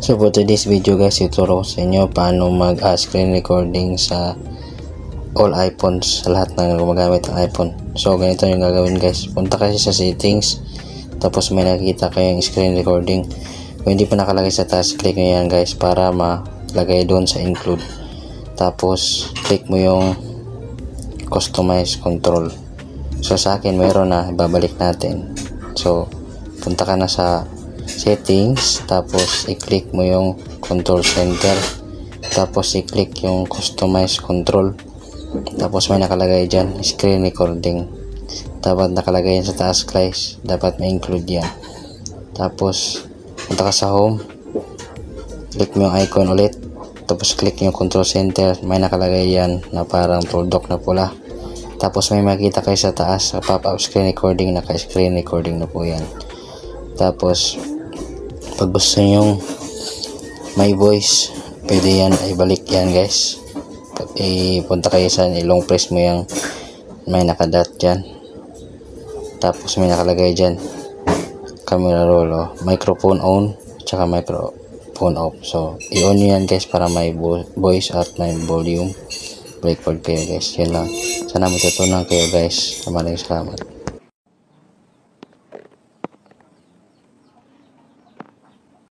So for today's video guys, ituro ko sa inyo paano mag screen recording sa all iPhones, sa lahat ng gumagamit ng iPhone. So ganito yung gagawin guys, punta kayo sa settings, tapos may nakikita kayong screen recording. Kung hindi pa nakalagay sa taas, click nyo yan guys para malagay doon sa include. Tapos click mo yung customize control. So sa akin mayroon na, ibabalik natin. So punta ka na sa settings, tapos i-click mo yung control center, tapos i-click yung customize control, tapos may nakalagay dyan screen recording. Dapat nakalagay yan sa taas guys, dapat ma-include yan. Tapos punta ka sa home, click mo yung icon ulit, tapos click yung control center, may nakalagay yan na parang product na pula. Tapos may makita kayo sa taas sa pop-up screen recording, naka-screen recording na po yan. Tapos pag gusto nyo may voice, pwede yan, ibalik yan guys. Punta kayo sa long press mo yung may nakadot dyan, tapos may nakalagay dyan camera roll, microphone on tsaka microphone off. So i-on nyo yan guys para may voice at may volume. Record kayo guys, yun lang. Sana matutunan kayo guys. Maraming salamat.